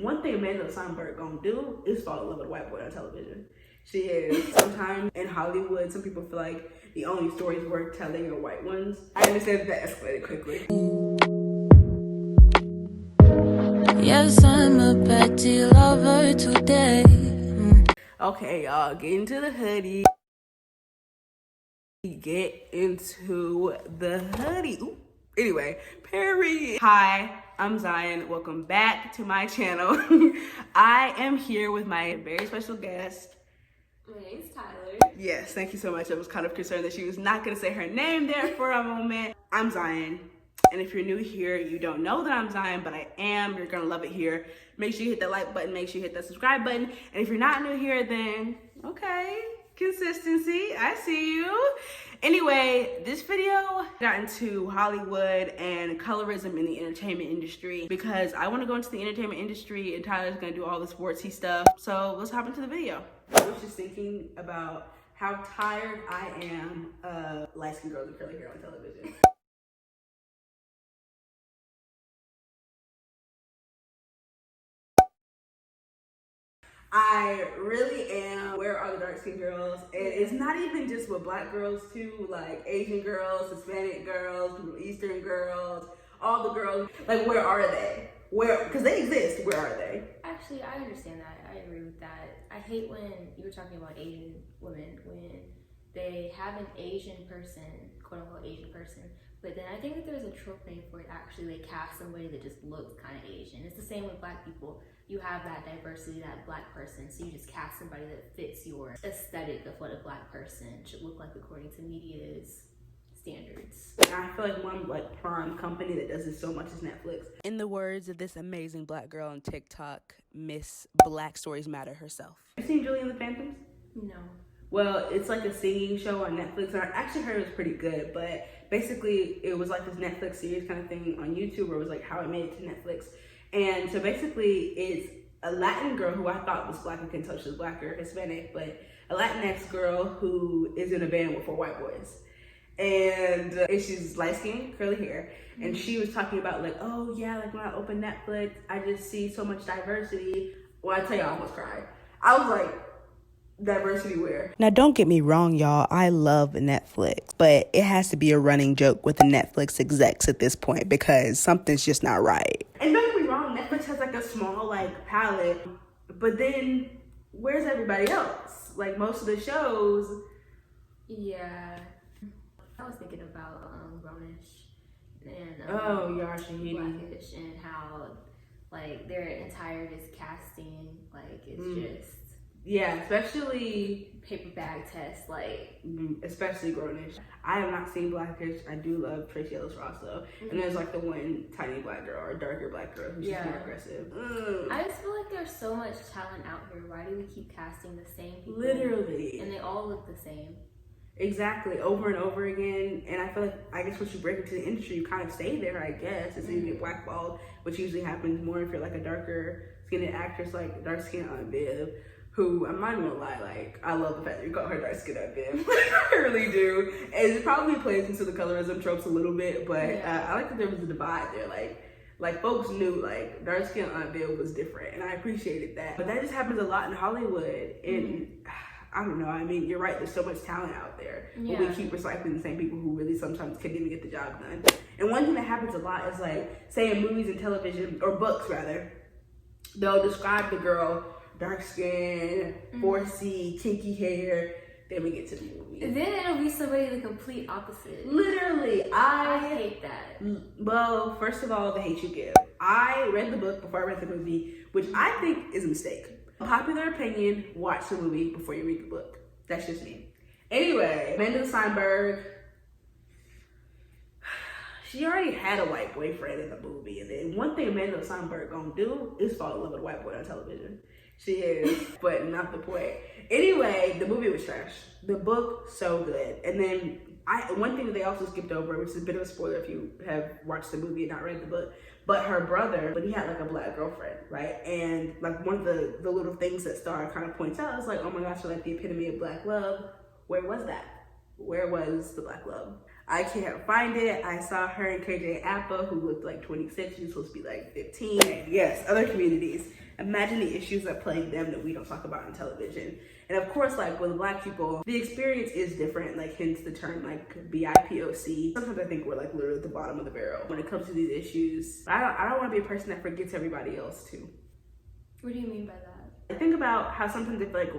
One thing Amanda Seinberg gonna do is fall in love with a white boy on television. She is. Sometimes in Hollywood, some people feel like the only stories worth telling are white ones. I understand that escalated quickly. Yes, I'm a petty lover today. Okay, y'all, get into the hoodie. Get into the hoodie. Ooh. Anyway, period. Hi, I'm Zion. Welcome back to my channel. I am here with my very special guest. My name's Tyler. Yes, thank you so much. I was kind of concerned that she was not going to say her name there for a moment. I'm Zion. And if you're new here, you don't know that I'm Zion, but I am. You're going to love it here. Make sure you hit that like button. Make sure you hit that subscribe button. And if you're not new here, then okay. Consistency, I see you. Anyway, this video got into Hollywood and colorism in the entertainment industry because I want to go into the entertainment industry and Tyler's gonna do all the sportsy stuff. So let's hop into the video. I was just thinking about how tired I am of light-skinned girls with curly hair on television. I really am. Where are the dark-skinned girls? And it's not even just with black girls too, like Asian girls, Hispanic girls, Middle Eastern girls, all the girls. Like, where are they? Where? Because they exist. Where are they? Actually, I understand that. I agree with that. I hate when you were talking about Asian women, when they have an Asian person, quote unquote Asian person, but then I think that there's a trope name for it. Actually, they cast somebody that just looks kind of Asian. It's the same with black people. You have that diversity, that black person, so you just cast somebody that fits your aesthetic of what a black person should look like according to media's standards. I feel like one prime company that does this so much is Netflix. In the words of this amazing black girl on TikTok, Miss Black Stories Matter herself. Have you seen Julie and the Phantoms? No. Well, it's like a singing show on Netflix, and I actually heard it was pretty good, but basically it was like this Netflix series kind of thing on YouTube where it was like how it made it to Netflix. And so basically it's a Latin girl who I thought was black, I couldn't tell she was black or Hispanic, but a Latinx girl who is in a band with 4 white boys. And she's light-skinned, curly hair, and she was talking about like, oh yeah, like when I open Netflix, I just see so much diversity. Well, I tell you, I almost cried. I was like, diversity where? Now, don't get me wrong, y'all. I love Netflix, but it has to be a running joke with the Netflix execs at this point because something's just not right. And don't get me wrong, Netflix has like a small like palette, but then where's everybody else? Like most of the shows. Yeah. I was thinking about Grownish and Yara Shahidi. Blackish, and how like their entire just casting, like it's just. Yeah, especially paper bag test, like especially Grownish. I have not seen Blackish. I do love Tracy Ellis Ross though, and there's like the one tiny black girl or darker black girl who's just more aggressive. I just feel like there's so much talent out here. Why do we keep casting the same people? Literally, and they all look the same. Exactly, over and over again. And I feel like, I guess once you break into the industry, you kind of stay there, I guess. And so you get blackballed, which usually happens more if you're like a darker skinned actress, like dark skinned Aunt Viv, who, I'm not even gonna lie, like, I love the fact that you call her dark skinned Aunt Viv. I really do. And it probably plays into the colorism tropes a little bit, but I like that there was a divide there. Like folks knew like dark skinned Aunt Viv was different, and I appreciated that. But that just happens a lot in Hollywood. And I don't know, I mean, you're right, there's so much talent out there, but we keep recycling the same people who really sometimes couldn't even get the job done. And one thing that happens a lot is like, say in movies and television, or books rather, they'll describe the girl, dark skin, 4C, kinky hair, then we get to the movie. And then it'll be somebody the complete opposite. Literally, I hate that. Well, first of all, the hate you give. I read the book before I read the movie, which I think is a mistake. Popular opinion, watch the movie before you read the book. That's just me. Anyway, Amanda Seinberg, she already had a white boyfriend in the movie. And then one thing Amanda Seinberg gonna do is fall in love with a white boy on television. She is, but not the point. Anyway, the movie was trash. The book, so good. And then one thing that they also skipped over, which is a bit of a spoiler if you have watched the movie and not read the book, but her brother, but he had like a black girlfriend, right? And like one of the little things that Star kind of points out is like, oh my gosh, you're like the epitome of black love. Where was that? Where was the black love? I can't find it. I saw her and KJ Appa, who looked like 26. She was supposed to be like 15. And yes, other communities. imagine the issues that plague them that we don't talk about on television. And of course, like with Black people, the experience is different, like hence the term like BIPOC. Sometimes I think we're like literally at the bottom of the barrel when it comes to these issues. I don't want to be a person that forgets everybody else too. What do you mean by that? I think about how sometimes I feel like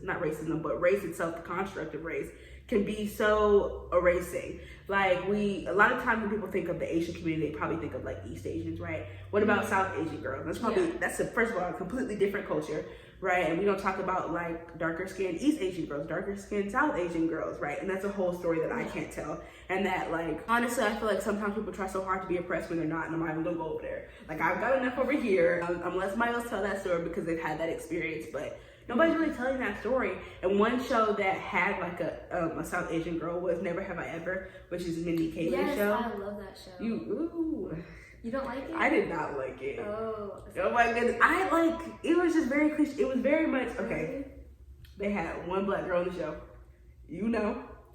not racism, but race itself, the construct of race, can be so erasing. Like a lot of times when people think of the Asian community, they probably think of like East Asians, right? What about South Asian girls? That's first of all, a completely different culture, right? And we don't talk about like darker skinned East Asian girls, darker skinned South Asian girls, right? And that's a whole story that I can't tell. And that like, honestly, I feel like sometimes people try so hard to be oppressed when they're not, and I'm not even gonna go over there. Like I've got enough over here. I'm let somebody else tell that story because they've had that experience, but nobody's really telling that story. And one show that had like a South Asian girl was Never Have I Ever, which is Mindy Kaling's show. Yes, I love that show. You don't like it? I did not like it. Oh my goodness. It was just very cliche. It was very much, okay, they had one Black girl in the show, and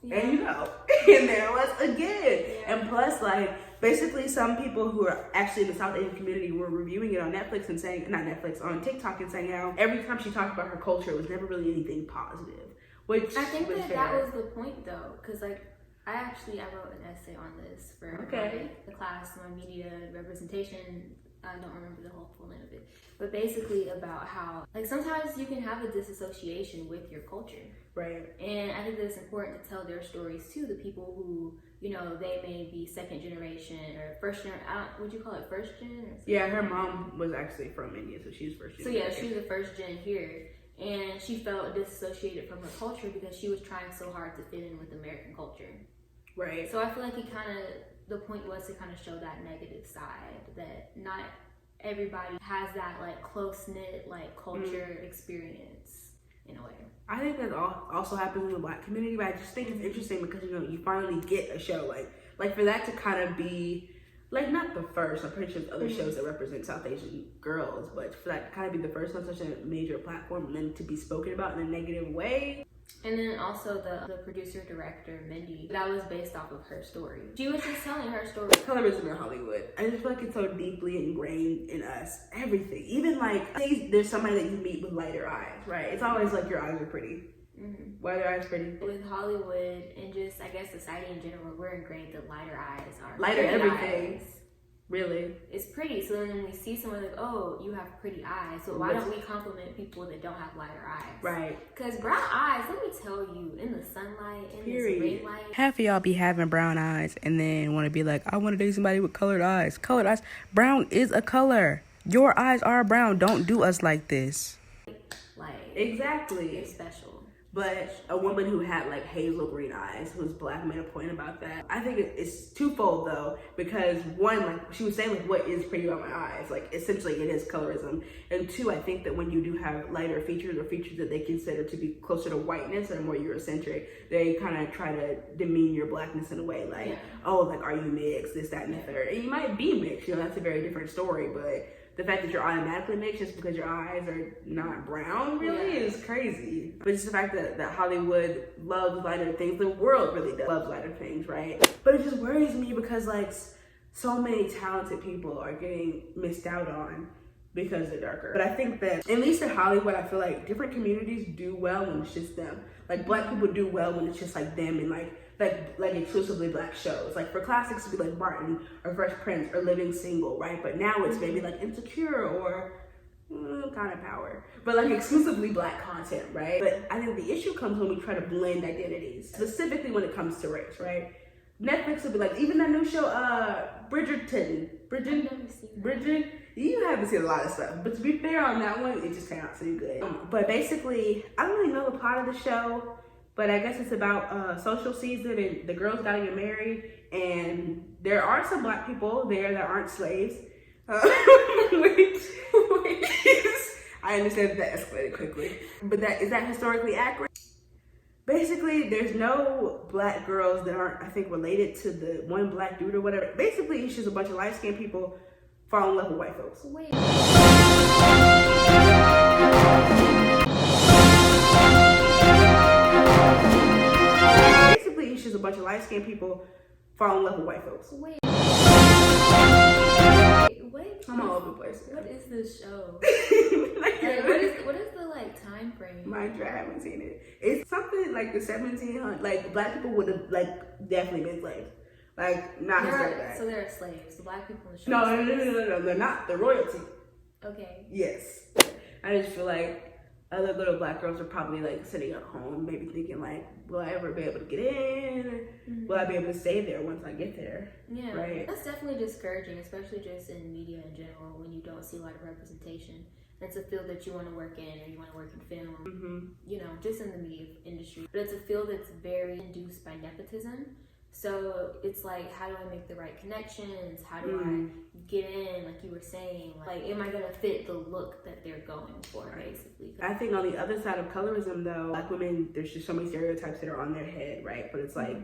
and there was again. Yeah. And plus, like, basically some people who are actually in the South Asian community were reviewing it on Netflix and saying, on TikTok, and saying how every time she talked about her culture, it was never really anything positive. Which I think was that was the point though, because like, I wrote an essay on this for the class on media representation. I don't remember the whole full name of it, but basically about how like sometimes you can have a disassociation with your culture, right? And I think that it's important to tell their stories too. The people who they may be second generation or first gen. Would you call it first gen? Yeah, her mom was actually from India, so she was first gen. So yeah, she was the first gen here. And she felt disassociated from her culture because she was trying so hard to fit in with American culture. Right. So I feel like the point was to kind of show that negative side, that not everybody has that like close-knit like culture experience in a way. I think that also happens in the Black community, but I just think it's interesting because you finally get a show like for that to kind of be like not the first. I'm pretty sure there's other shows that represent South Asian girls, but for that to kind of be the first on such a major platform and then to be spoken about in a negative way. And then also the producer director Mindy, that was based off of her story. She was just telling her story. Colorism in Hollywood, I just feel like it's so deeply ingrained in us. Everything, even like there's somebody that you meet with lighter eyes, right? It's always like your eyes are pretty. Why are their eyes pretty? With Hollywood and just I guess society in general, we're ingrained that lighter eyes are lighter everything. Eyes. Really? It's pretty. So then when we see someone like, oh, you have pretty eyes. So why don't we compliment people that don't have lighter eyes? Right. Because brown eyes, let me tell you, in the sunlight, in this ring light. Half of y'all be having brown eyes and then want to be like, I want to date somebody with colored eyes. Colored eyes. Brown is a color. Your eyes are brown. Don't do us like this. Like, exactly. It's special. But a woman who had like hazel green eyes, who was Black, made a point about that. I think it's twofold though, because one, like she was saying, like what is pretty about my eyes? Like essentially it is colorism. And two, I think that when you do have lighter features or features that they consider to be closer to whiteness and more Eurocentric, they kind of try to demean your Blackness in a way, like, oh, like are you mixed, this, that, and the third. And you might be mixed, that's a very different story, but the fact that you're automatically mixed just because your eyes are not brown really is crazy. But it's the fact that Hollywood loves lighter things. The world really does love lighter things, right? But it just worries me because like so many talented people are getting missed out on because they're darker. But I think that, at least in Hollywood, I feel like different communities do well when it's just them. Like Black people do well when it's just like them and like exclusively Black shows. Like for classics to be like Martin or Fresh Prince or Living Single, right? But now it's maybe like Insecure or kind of Power, but like exclusively Black content, right? But I think the issue comes when we try to blend identities, specifically when it comes to race, right? Netflix will be like, even that new show, Bridget, you haven't seen a lot of stuff, but to be fair on that one, it just came out so good. But basically, I don't really know the plot of the show, but I guess it's about social season and the girls gotta get married, and there are some Black people there that aren't slaves, which is, I understand that escalated quickly, but is that historically accurate? Basically, there's no Black girls that aren't, I think, related to the one Black dude or whatever. Basically, it's just a bunch of light-skinned people fall in love with white folks. Wait. Basically, it's just a bunch of light-skinned people fall in love with white folks. Wait. What? I'm all over the place. What is this show? Like, What is the like time frame? Mind you, I haven't seen it. It's something like the 1700s. Like black people would have like definitely been slaves. Like not So they're slaves. The black people in the show. No, they're not. They're royalty. Okay. Yes. I just feel like other little black girls are probably like sitting at home, maybe thinking like, will I ever be able to get in? Will I be able to stay there once I get there? Yeah, right. That's definitely discouraging, especially just in media in general when you don't see a lot of representation. It's a field that you want to work in, or you want to work in film, you know, just in the media industry. But it's a field that's very induced by nepotism. So it's like, how do I make the right connections? How do I get in, like you were saying? Like, am I going to fit the look that they're going for, basically? I think on the other side of colorism, though, black women, there's just so many stereotypes that are on their head, right? But it's like,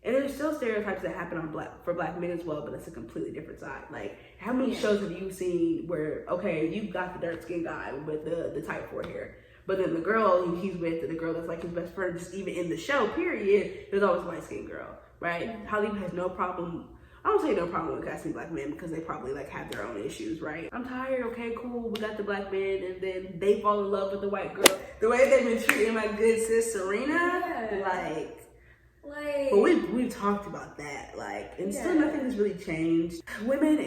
and there's still stereotypes that happen on for black men as well, but it's a completely different side. Like, how many shows have you seen where, okay, you got the dark-skinned guy with the type 4 hair, but then the girl he's with, the girl that's like his best friend, just even in the show, period, there's always a light-skinned girl. Right? Hollywood has no problem. I don't say no problem with casting black men because they probably like have their own issues, right? I'm tired. Okay, cool. We got the black men, and then they fall in love with the white girl. The way they've been treating my good sis Serena, like. But we've talked about that, like, and still nothing has really changed. Women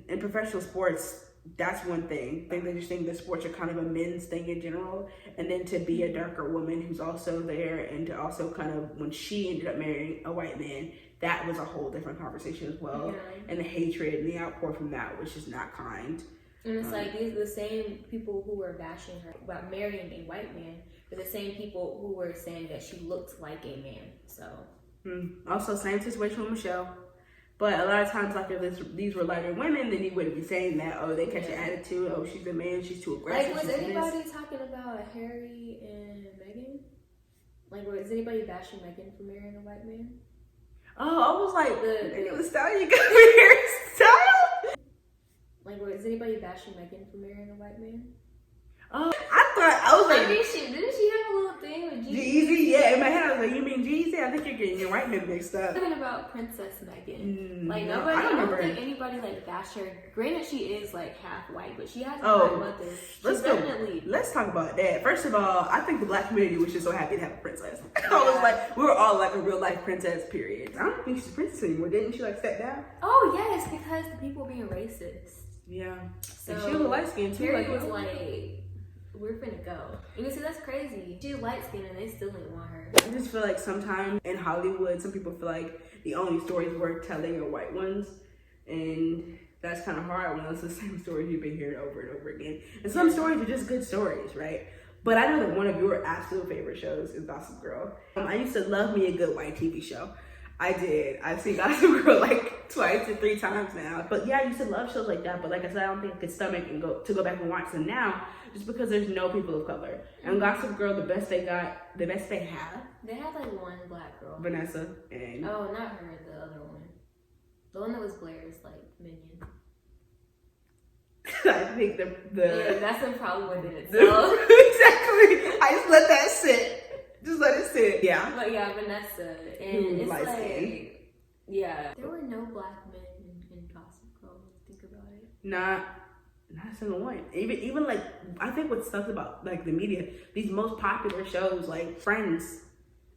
in professional sports, that's one thing. I think they just think that sports are kind of a men's thing in general, and then to be a darker woman who's also there, and to also kind of, when she ended up marrying a white man, that was a whole different conversation as well. And the hatred and the outpour from that was just not kind. And it's like, these are the same people who were bashing her about marrying a white man, but the same people who were saying that she looked like a man. So also, same situation with Michelle. But a lot of times, like, if these were lighter women, then you wouldn't be saying that, oh, they catch an attitude, oh, she's a man, she's too aggressive. Like, was anybody talking about Harry and Meghan? Like, was anybody bashing Meghan for marrying a white man? Oh, I was like, the style you got for your style? Like, was anybody bashing Meghan for marrying a white man? Oh, I was like, didn't she have a little thing with Jeezy? Yeah, in my head I was like, you mean Jeezy? I think you're getting your white men mixed up. Talking about Princess Meghan. Like, no, nobody, I don't think anybody like bashed her. Granted, she is like half white, but she has a white mother. Let's talk about that. First of all, I think the black community was just so happy to have a princess. I was like, we were all like a real life princess, period. I don't think she's a princess anymore. Didn't she like step down? Oh yes, because the people were being racist. Yeah. So and she was light skinned too. Harry was like, we're finna go. You can see that's crazy. She's light skinned and they still didn't want her. I just feel like sometimes in Hollywood, some people feel like the only stories worth telling are white ones. And that's kind of hard when it's the same stories you've been hearing over and over again. And some stories are just good stories, right? But I know that one of your absolute favorite shows is Gossip Girl. I used to love me a good white TV show. I did. I've seen Gossip Girl like 2 or 3 times now. But yeah, I used to love shows like that. But like I said, I don't think I could stomach and go back and watch them now, just because there's no people of color. And Gossip Girl, the best they have. They had like one black girl. Vanessa and. Oh, not her. The other one. The one that was Blair's like minion. I think the yeah, that's the problem with it itself. Exactly. I just let that sit. Just let it sit. Yeah. But yeah, Vanessa. And it's like, yeah. There were no black men in Gossip Girl, think about it. Not a single one. Even like, I think what's sucks about like the media, these most popular shows like Friends,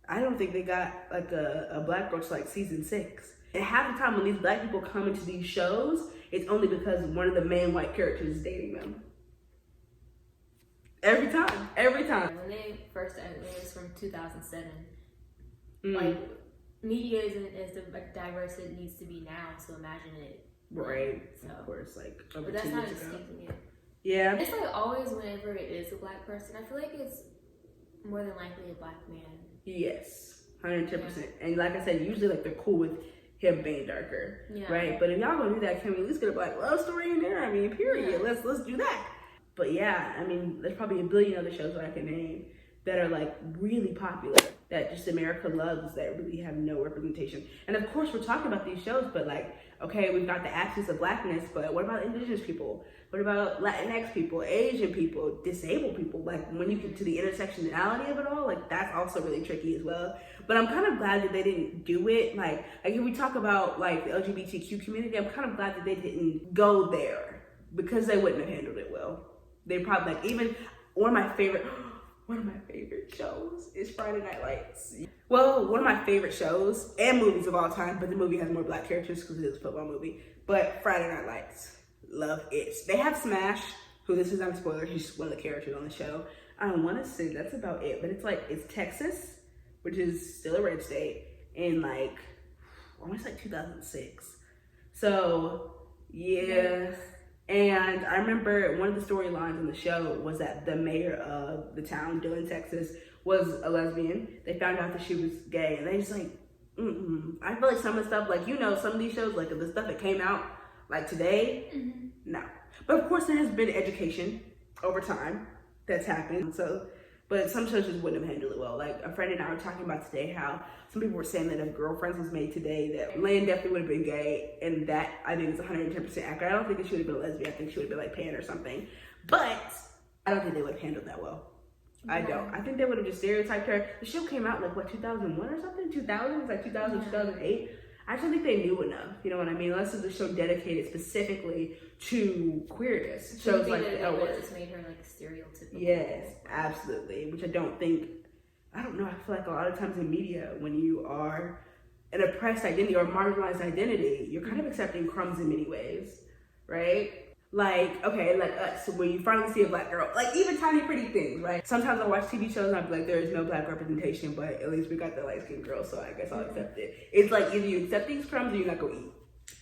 I don't think they got like a black girl to like season 6. And half the time when these black people come into these shows, it's only because one of the main white characters is dating them. Every time. When they first started, it was from 2007. Like, media isn't as diverse as it needs to be now, so imagine it. Right. So, of course, like over but that's 2 not years ago. excusing it. Yeah. It's like always whenever it is a black person, I feel like it's more than likely a black man. Yes. 110%. And like I said, usually like they're cool with him being darker. Yeah. Right? But if y'all gonna do that, can we at least get a black love story in there? I mean, period. Yeah. Let's do that. But yeah, I mean, there's probably a billion other shows that I can name that are like really popular, that just America loves, that really have no representation. And of course, we're talking about these shows, but like, okay, we've got the absence of blackness, but what about indigenous people? What about Latinx people, Asian people, disabled people? Like, when you get to the intersectionality of it all, like, that's also really tricky as well. But I'm kind of glad that they didn't do it. Like if we talk about like the LGBTQ community, I'm kind of glad that they didn't go there. because they wouldn't have handled it well. They probably like even one of my favorite shows is Friday Night Lights. Well, one of my favorite shows and movies of all time, but the movie has more black characters because it is a football movie. But Friday Night Lights, love it. They have Smash, who this is not a spoiler, he's one of the characters on the show. I want to say that's about it, but it's Texas, which is still a red state, in like, I want to say 2006. So, yeah. And I remember one of the storylines in the show was that the mayor of the town, Dillon, Texas, was a lesbian. They found out that she was gay, and they just like, I feel like some of the stuff, like, some of these shows, like the stuff that came out, like today, no. But of course there has been education over time that's happened. So, but some shows just wouldn't have handled it well. Like a friend and I were talking about today how some people were saying that if Girlfriends was made today, that Lynn definitely would have been gay, and that I think is 110% accurate. I don't think that she would have been a lesbian. I think she would have been like pan or something. But I don't think they would have handled that well. I don't. I think they would have just stereotyped her. The show came out like what, 2001 or something? 2000? It was like 2000, 2008. I actually think they knew enough. You know what I mean? Unless it's a show dedicated specifically to queerness. Shows like The L Word. Just made her like stereotypical. Yes, absolutely. Which I don't know. I feel like a lot of times in media, when you are an oppressed identity or marginalized identity, you're kind of accepting crumbs in many ways, right? Like, okay, like us, when you finally see a black girl, like even tiny pretty things, right? Sometimes I watch TV shows and I'm like, there is no black representation, but at least we got the light-skinned girl, so I guess I'll accept it. It's like either you accept these crumbs or you're not gonna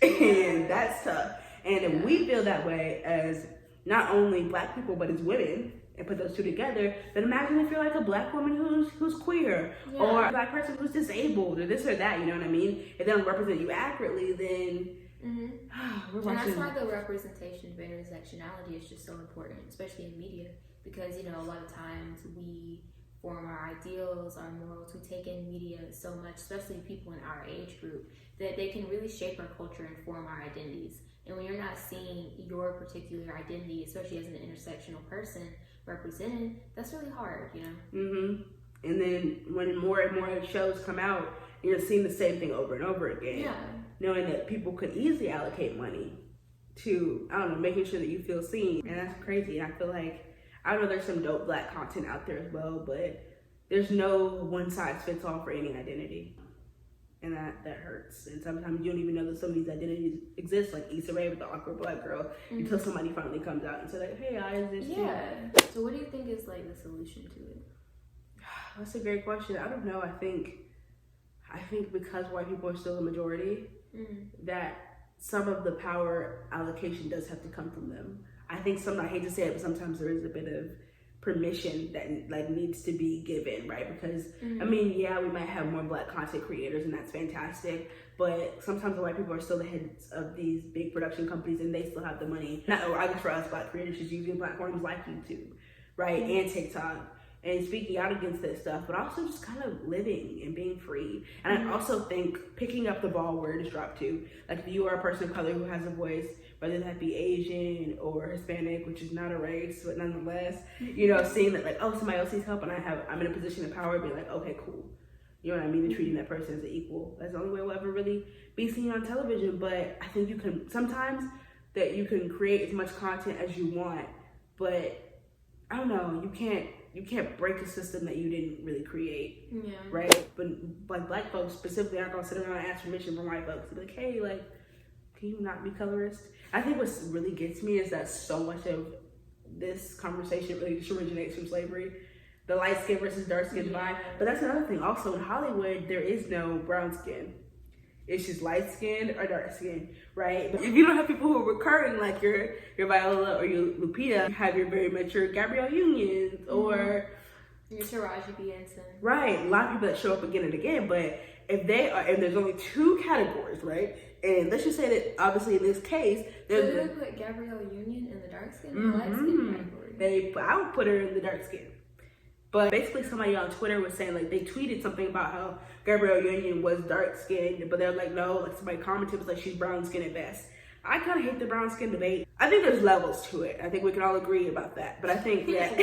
eat. And that's tough. And if we feel that way as not only black people, but as women, and put those two together, then imagine if you're like a black woman who's queer, or a black person who's disabled, or this or that, you know what I mean? If they don't represent you accurately, then and that's why the representation of intersectionality is just so important, especially in media, because a lot of times we form our ideals, our morals, we take in media so much, especially people in our age group, that they can really shape our culture and form our identities. And when you're not seeing your particular identity, especially as an intersectional person, represented, that's really hard, And then when more and more shows come out, you're seeing the same thing over and over again. Knowing that people could easily allocate money to, I don't know, making sure that you feel seen. And that's crazy. And I feel like, I know there's some dope black content out there as well, but there's no one size fits all for any identity. And that hurts. And sometimes you don't even know that some of these identities exist, like Issa Rae with the awkward black girl, until somebody finally comes out and says like, hey, I exist too. So what do you think is like the solution to it? That's a great question. I don't know. I think because white people are still the majority, that some of the power allocation does have to come from them. I think I hate to say it, but sometimes there is a bit of permission that like needs to be given, right? Because I mean, yeah, we might have more black content creators and that's fantastic, but sometimes the white people are still the heads of these big production companies and they still have the money. I guess for us black creators, just using platforms like YouTube, right? And TikTok, and speaking out against this stuff, but also just kind of living and being free. And I also think picking up the ball where it is dropped to, like if you are a person of color who has a voice, whether that be Asian or Hispanic, which is not a race, but nonetheless, seeing that like, oh, somebody else needs help and I'm in a position of power, being like, okay, cool. You know what I mean? And treating that person as an equal. That's the only way we'll ever really be seen on television. But I think sometimes that you can create as much content as you want, but I don't know, you can't break a system that you didn't really create, right? But like black folks specifically aren't gonna sit around and ask permission from white folks to be like, hey, like, can you not be colorist? I think what really gets me is that so much of this conversation really just originates from slavery, the light skin versus dark skin vibe. But that's another thing. Also in Hollywood, there is no brown skin. It's just light skin or dark skin, right? But if you don't have people who are recurring, like your Viola or your Lupita, you have your very mature Gabrielle Unions or your Taraji P. Henson. Right, a lot of people that show up again and again, but if there's only two categories, right? And let's just say that obviously in this case, there's they put Gabrielle Union in the dark skin and light skin category. I would put her in the dark skin. But basically somebody on Twitter was saying, like, they tweeted something about how Gabrielle Union was dark skinned, but they're like, no, like somebody commented was like, she's brown skinned at best. I kind of hate the brown skin debate. I think there's levels to it. I think we can all agree about that. But I think that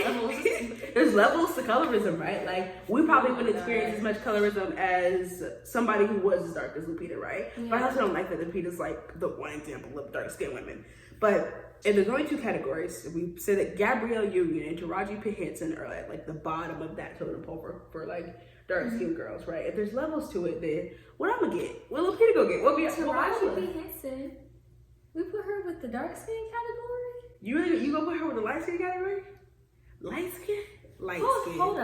there's levels to colorism, right? Like, we probably wouldn't experience as much colorism as somebody who was as dark as Lupita, right? But I also don't like that Lupita's like the one example of dark skinned women. But if there's only two categories, we say that Gabrielle Union and Taraji P. Henson are at like the bottom of that totem pole for like dark skinned girls, right? If there's levels to it, then what I'm gonna get? What Lil Peter gonna get? What Taraji P. Henson. We put her with the dark skin category. You gonna put her with the light skin category? Light skin? Light skin. Hold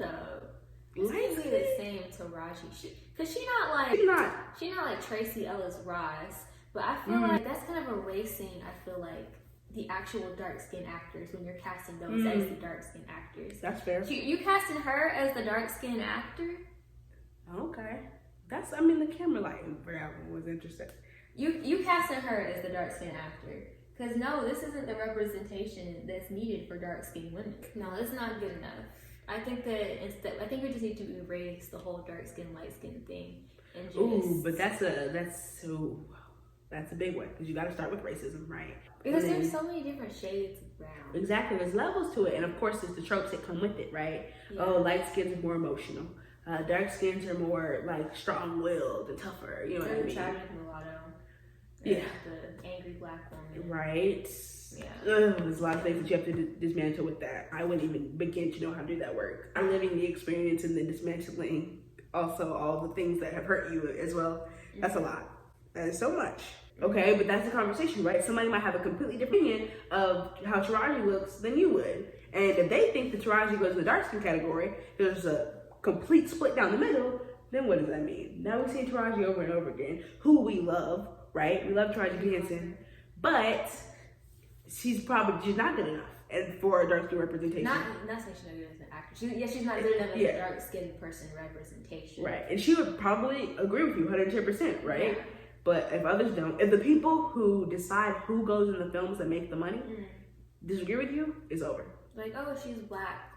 up. It's gonna be the same Taraji. Cause she's not like Tracy Ellis Ross. But I feel like that's kind of erasing, I feel like, the actual dark-skinned actors when you're casting those as the dark-skinned actors. That's fair. You casting her as the dark-skinned actor? Okay. The camera lighting for that one was interesting. You casting her as the dark-skinned actor. Because no, this isn't the representation that's needed for dark-skinned women. No, it's not good enough. I think we just need to erase the whole dark-skinned, light-skinned thing. And just... Ooh, but that's a big one, because you got to start with racism, right? Because there's so many different shades of brown. Exactly, there's levels to it, and of course there's the tropes that come with it, right? Yeah. Oh, light skins are more emotional. Dark skins are more like strong-willed and tougher. You know what I mean? Tragic mulatto. Yeah. The angry black woman. Right. Yeah. There's a lot of things that you have to dismantle with that. I wouldn't even begin to know how to do that work. I'm living the experience and then dismantling also all the things that have hurt you as well. That's a lot. That is so much. Okay, but that's the conversation, right? Somebody might have a completely different opinion of how Taraji looks than you would. And if they think that Taraji goes in the dark skin category, there's a complete split down the middle, then what does that mean? Now we see Taraji over and over again, who we love, right? We love Taraji P. Henson, but she's not good enough and for a dark skin representation. Not saying she's not good as an actor. She's not good enough as a dark skinned person representation. Right, and she would probably agree with you 110%, right? Yeah. But if others don't, if the people who decide who goes in the films that make the money disagree with you, it's over. Like, oh, she's black.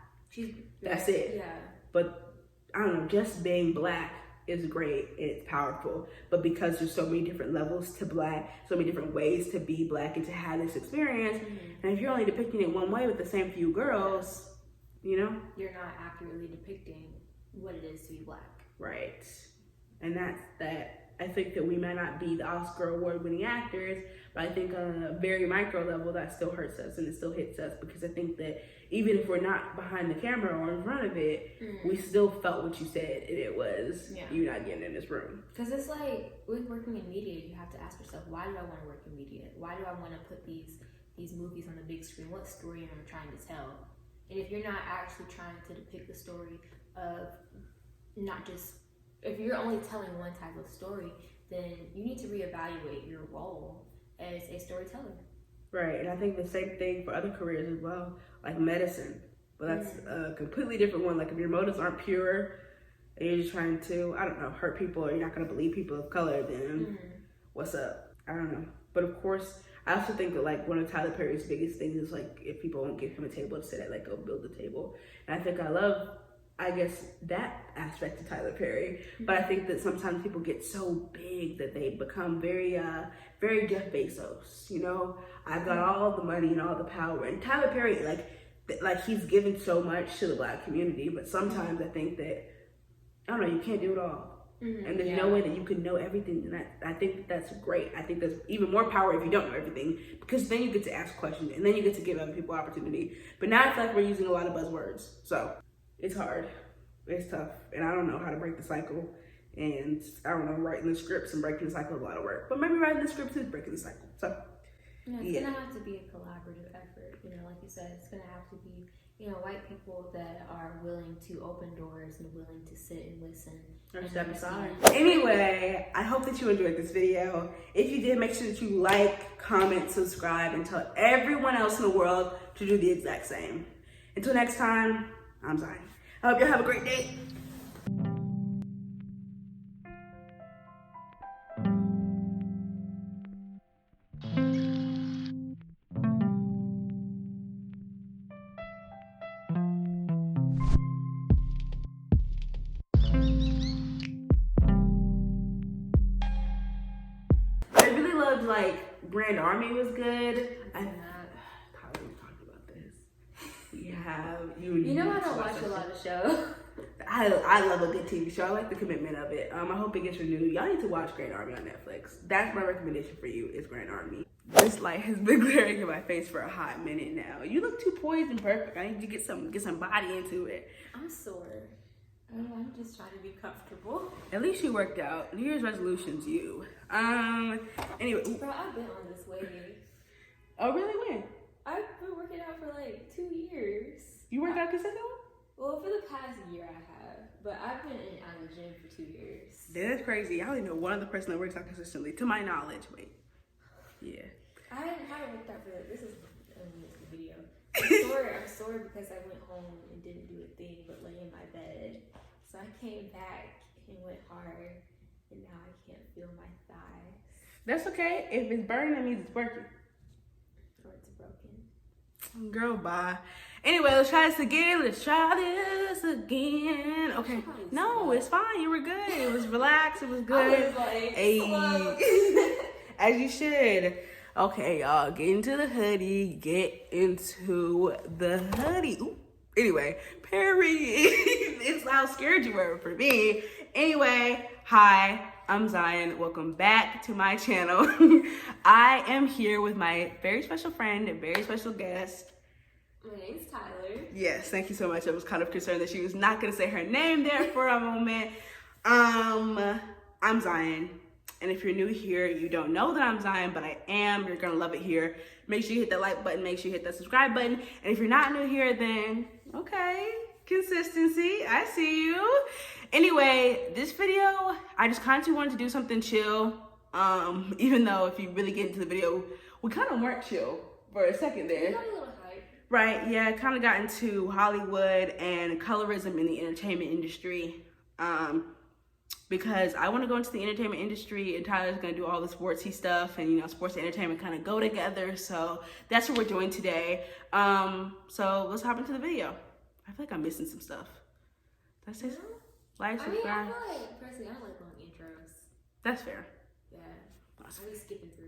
That's it. Yeah. But I don't know, just being black is great and it's powerful. But because there's so many different levels to black, so many different ways to be black and to have this experience, and if you're only depicting it one way with the same few girls, you're not accurately depicting what it is to be black. Right. And that's that. I think that we may not be the Oscar award-winning actors, but I think on a very micro level that still hurts us and it still hits us, because I think that even if we're not behind the camera or in front of it, we still felt what you said, and it was you not getting in this room. Because it's like with working in media, you have to ask yourself, why do I want to work in media? Why do I want to put these movies on the big screen? What story am I trying to tell? And if you're not actually trying to depict the story of not just, if you're only telling one type of story, then you need to reevaluate your role as a storyteller. Right, and I think the same thing for other careers as well, like medicine. But that's a completely different one. Like if your motives aren't pure and you're just trying to, hurt people, or you're not going to believe people of color, then what's up? I don't know. But of course, I also think that like one of Tyler Perry's biggest things is like if people won't give him a table to sit at, like go build the table. And I think I love that aspect of Tyler Perry, but I think that sometimes people get so big that they become very Jeff Bezos, I've got all the money and all the power, and Tyler Perry, like he's given so much to the black community, but sometimes I think that, you can't do it all. And there's no way that you can know everything, and I think that's great. I think there's even more power if you don't know everything, because then you get to ask questions, and then you get to give other people opportunity. But now I feel like we're using a lot of buzzwords, so it's hard. It's tough. And I don't know how to break the cycle. And I don't know, writing the scripts and breaking the cycle is a lot of work. But maybe writing the scripts is breaking the cycle. So, it's gonna have to be a collaborative effort. Like you said, it's gonna have to be, white people that are willing to open doors and willing to sit and listen. Or step aside. Anyway, I hope that you enjoyed this video. If you did, make sure that you like, comment, subscribe, and tell everyone else in the world to do the exact same. Until next time, I'm Zion. I hope you have a great day. I really loved Grand Army was good. You know I don't watch a lot of shows. I love a good TV show. I like the commitment of it. I hope it gets renewed. Y'all need to watch Grand Army on Netflix. That's my recommendation for you, is Grand Army. This light has been glaring in my face for a hot minute now. You look too poised and perfect. I need to get some body into it. I'm sore. I'm just trying to be comfortable. At least you worked out. New Year's resolutions, you. Anyway. Bro, I've been on this wave. Oh, really? When? I've been working out for like 2 years. You worked out consistently? Well, for the past year I have, but I've been out of the gym for 2 years. That's crazy. I only know one other person that works out consistently, to my knowledge. Wait. Yeah. I haven't worked out for this is the video. I'm sore because I went home and didn't do a thing but lay in my bed. So I came back and went hard, and now I can't feel my thighs. That's okay. If it's burning, that means it's working. Or it's broken. Girl, bye. Anyway, let's try this again. Okay. No, it's fine. You were good. It was relaxed. It was good. I was like, Hey. As you should. Okay, y'all. Get into the hoodie. Get into the hoodie. Ooh. Anyway, period. It's how scared you were for me. Anyway, hi, I'm Zion. Welcome back to my channel. I am here with my very special friend and very special guest. My name's Tyler. Yes, thank you so much. I was kind of concerned that she was not going to say her name there for a moment. I'm Zion. And if you're new here, you don't know that I'm Zion, but I am. You're going to love it here. Make sure you hit that like button. Make sure you hit that subscribe button. And if you're not new here, then okay, consistency. I see you. Anyway, this video, I just kind of wanted to do something chill. Even though if you really get into the video, we kind of weren't chill for a second there. You got a little hype. Right, yeah, kind of got into Hollywood and colorism in the entertainment industry. Because I want to go into the entertainment industry and Tyler's going to do all the sportsy stuff, and you know, sports and entertainment kind of go together. So that's what we're doing today. So let's hop into the video. I feel like I'm missing some stuff. Did I say something? Like, I subscribe. feel like, personally, I don't like long intros. That's fair. Yeah. I be skipping through.